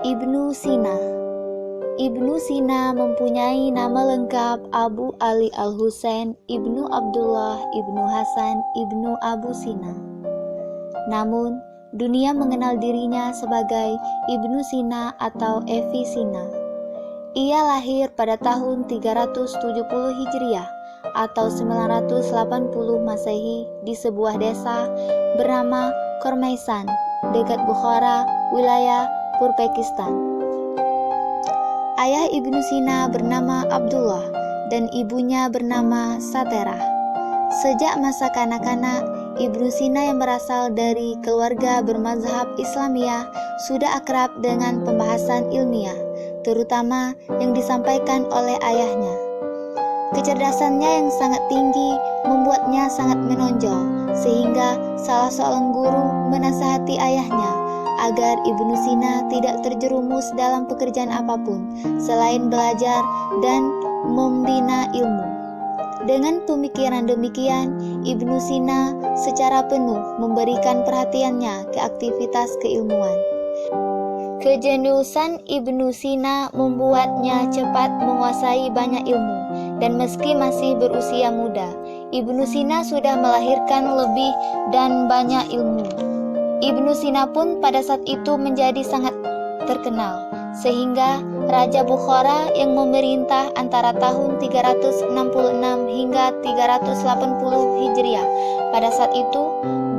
Ibnu Sina. Ibnu Sina mempunyai nama lengkap Abu Ali Al-Husain Ibnu Abdullah Ibnu Hasan Ibnu Abu Sina. Namun, dunia mengenal dirinya sebagai Ibnu Sina atau Evi Sina. Ia lahir pada tahun 370 Hijriah atau 980 Masehi di sebuah desa bernama Khormaisan, dekat Bukhara, wilayah Turkmenistan. Ayah Ibnu Sina bernama Abdullah dan ibunya bernama Saterah. Sejak masa kanak-kanak, Ibnu Sina yang berasal dari keluarga bermazhab Islamiyah sudah akrab dengan pembahasan ilmiah, terutama yang disampaikan oleh ayahnya. Kecerdasannya yang sangat tinggi membuatnya sangat menonjol, sehingga salah seorang guru menasihati ayahnya agar Ibnu Sina tidak terjerumus dalam pekerjaan apapun selain belajar dan membina ilmu. Dengan pemikiran demikian, Ibnu Sina secara penuh memberikan perhatiannya ke aktivitas keilmuan. Kejeniusan Ibnu Sina membuatnya cepat menguasai banyak ilmu, dan meski masih berusia muda, Ibnu Sina sudah melahirkan lebih dan banyak ilmu. Ibnu Sina pun pada saat itu menjadi sangat terkenal, sehingga Raja Bukhara yang memerintah antara tahun 366 hingga 380 Hijriah. Pada saat itu,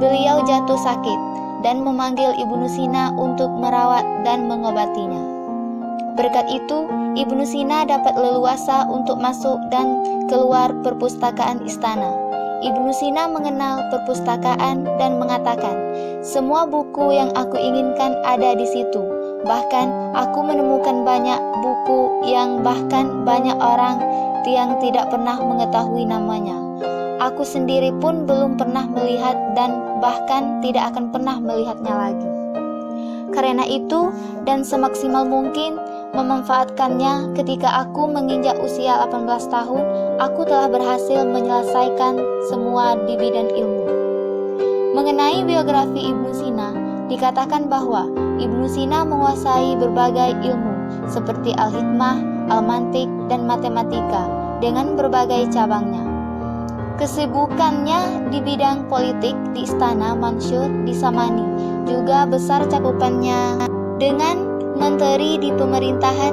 beliau jatuh sakit dan memanggil Ibnu Sina untuk merawat dan mengobatinya. Berkat itu, Ibnu Sina dapat leluasa untuk masuk dan keluar perpustakaan istana. Ibnu Sina mengenal perpustakaan dan mengatakan, "Semua buku yang aku inginkan ada di situ. Bahkan aku menemukan banyak buku yang bahkan banyak orang yang tidak pernah mengetahui namanya. Aku sendiri pun belum pernah melihat dan bahkan tidak akan pernah melihatnya lagi. Karena itu, dan semaksimal mungkin memanfaatkannya ketika aku menginjak usia 18 tahun, aku telah berhasil menyelesaikan semua di bidang ilmu." Mengenai biografi Ibnu Sina, dikatakan bahwa Ibnu Sina menguasai berbagai ilmu seperti al-hikmah, al-mantik, dan matematika dengan berbagai cabangnya. Kesibukannya di bidang politik di istana Mansur di Samani juga besar cakupannya dengan menteri di pemerintahan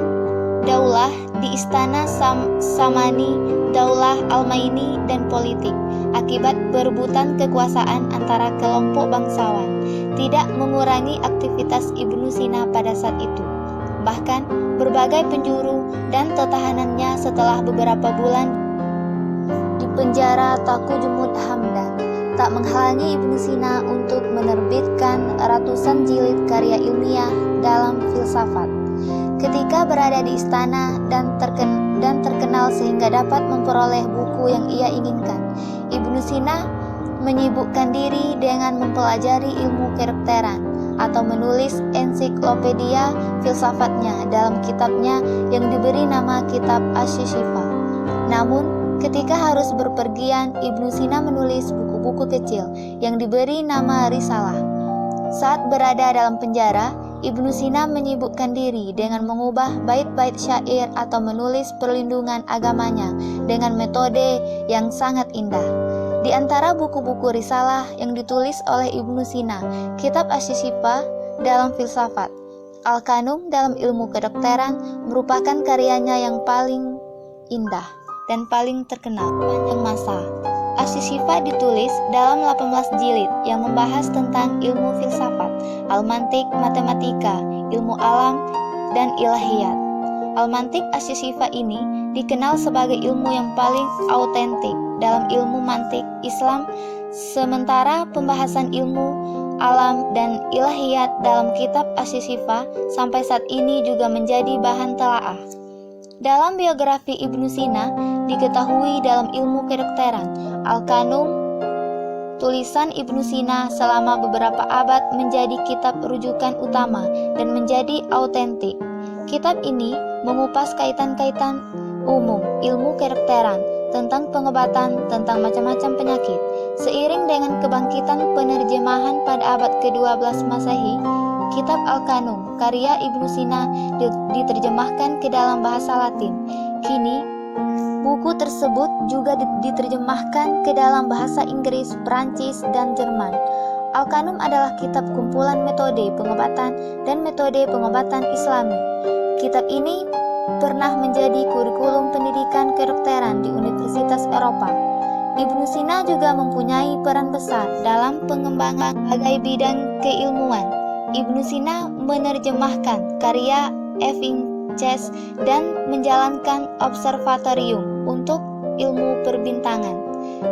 Daulah di istana Samani, Daulah Al-Maini, dan politik akibat perebutan kekuasaan antara kelompok bangsawan tidak mengurangi aktivitas Ibnu Sina pada saat itu. Bahkan berbagai penjuru dan tertahanannya setelah beberapa bulan di penjara Taqu Jumud Hamdan tak menghalangi Ibnu Sina untuk menerbitkan ratusan jilid karya ilmiah dalam filsafat. Ketika berada di istana dan terkenal sehingga dapat memperoleh buku yang ia inginkan, Ibnu Sina menyibukkan diri dengan mempelajari ilmu kedokteran atau menulis ensiklopedia filsafatnya dalam kitabnya yang diberi nama Kitab Asy-Syifa. Namun, ketika harus berpergian, Ibnu Sina menulis buku-buku kecil yang diberi nama Risalah. Saat berada dalam penjara, Ibnu Sina menyibukkan diri dengan mengubah bait-bait syair atau menulis perlindungan agamanya dengan metode yang sangat indah. Di antara buku-buku risalah yang ditulis oleh Ibnu Sina, Kitab Asy-Syifa dalam filsafat, Al-Kanum dalam ilmu kedokteran merupakan karyanya yang paling indah dan paling terkenal sepanjang masa. Asy-Syifa ditulis dalam 18 jilid yang membahas tentang ilmu filsafat, al-mantik, matematika, ilmu alam, dan ilahiyat. Al-mantik Asy-Syifa ini dikenal sebagai ilmu yang paling autentik dalam ilmu mantik Islam, sementara pembahasan ilmu alam dan ilahiyat dalam kitab Asy-Syifa sampai saat ini juga menjadi bahan telaah. Dalam biografi Ibnu Sina, diketahui dalam ilmu kedokteran, Al-Kanum, tulisan Ibnu Sina selama beberapa abad menjadi kitab rujukan utama dan menjadi autentik. Kitab ini mengupas kaitan-kaitan umum ilmu kedokteran tentang pengobatan tentang macam-macam penyakit. Seiring dengan kebangkitan penerjemahan pada abad ke-12 Masehi, Kitab Al-Kanun karya Ibnu Sina diterjemahkan ke dalam bahasa Latin. Kini, buku tersebut juga diterjemahkan ke dalam bahasa Inggris, Prancis, dan Jerman. Al-Kanun adalah kitab kumpulan metode pengobatan dan metode pengobatan Islami. Kitab ini pernah menjadi kurikulum pendidikan kedokteran di Universitas Eropa. Ibnu Sina juga mempunyai peran besar dalam pengembangan berbagai bidang keilmuan. Ibnu Sina menerjemahkan karya Evincez dan menjalankan observatorium untuk ilmu perbintangan.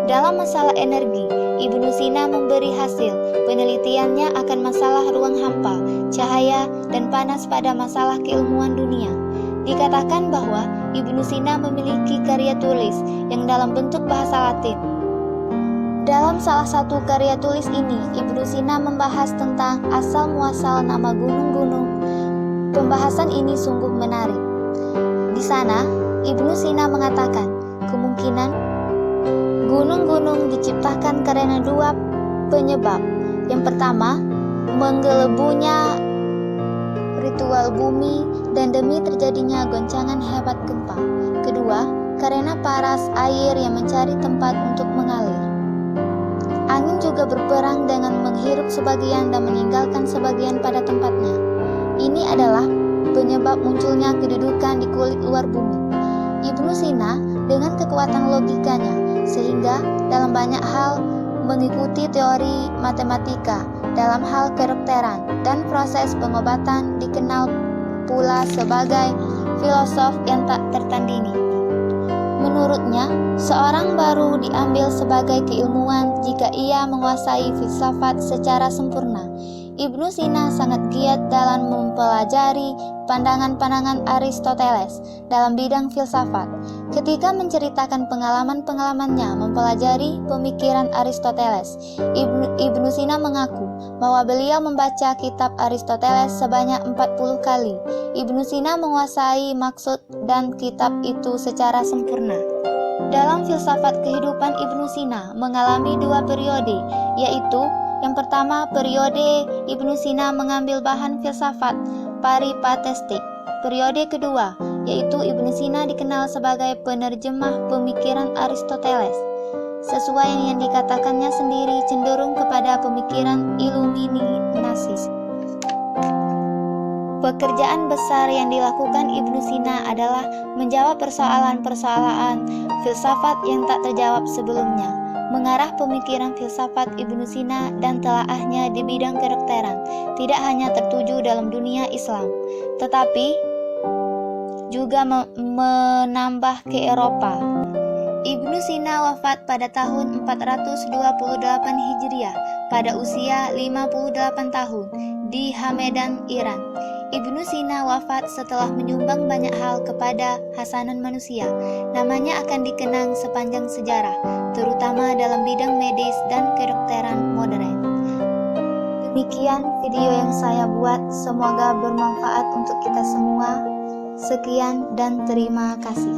Dalam masalah energi, Ibnu Sina memberi hasil penelitiannya akan masalah ruang hampa, cahaya, dan panas pada masalah keilmuan dunia. Dikatakan bahwa Ibnu Sina memiliki karya tulis yang dalam bentuk bahasa Latin. Dalam salah satu karya tulis ini, Ibnu Sina membahas tentang asal-muasal nama gunung-gunung. Pembahasan ini sungguh menarik. Di sana, Ibnu Sina mengatakan, kemungkinan gunung-gunung diciptakan karena dua penyebab. Yang pertama, menggelebunya ritual bumi dan demi terjadinya goncangan hebat gempa. Kedua, karena paras air yang mencari tempat untuk mengalir. Angin juga berperang dengan menghirup sebagian dan meninggalkan sebagian pada tempatnya. Ini adalah penyebab munculnya kedudukan di kulit luar bumi. Ibnu Sina dengan kekuatan logikanya sehingga dalam banyak hal mengikuti teori matematika dalam hal kedokteran dan proses pengobatan, dikenal pula sebagai filosof yang tak tertandingi. Menurutnya, seorang baru diambil sebagai keilmuan jika ia menguasai filsafat secara sempurna. Ibnu Sina sangat giat dalam mempelajari pandangan-pandangan Aristoteles dalam bidang filsafat. Ketika menceritakan pengalaman-pengalamannya mempelajari pemikiran Aristoteles, Ibnu Sina mengaku bahwa beliau membaca kitab Aristoteles sebanyak 40 kali. Ibnu Sina menguasai maksud dan kitab itu secara sempurna. Dalam filsafat kehidupan, Ibnu Sina mengalami dua periode, yaitu yang pertama, periode Ibnu Sina mengambil bahan filsafat paripatestik. Periode kedua, yaitu Ibnu Sina dikenal sebagai penerjemah pemikiran Aristoteles. Sesuai yang dikatakannya sendiri cenderung kepada pemikiran Iluminasis. Pekerjaan besar yang dilakukan Ibnu Sina adalah menjawab persoalan-persoalan filsafat yang tak terjawab sebelumnya, mengarah pemikiran filsafat Ibnu Sina dan telaahnya di bidang kedokteran tidak hanya tertuju dalam dunia Islam, tetapi juga menambah ke Eropa. Ibnu Sina wafat pada tahun 428 Hijriah pada usia 58 tahun di Hamedan, Iran. Ibnu Sina wafat setelah menyumbang banyak hal kepada hasanah manusia. Namanya akan dikenang sepanjang sejarah, terutama dalam bidang medis dan kedokteran modern. Demikian video yang saya buat, semoga bermanfaat untuk kita semua. Sekian dan terima kasih.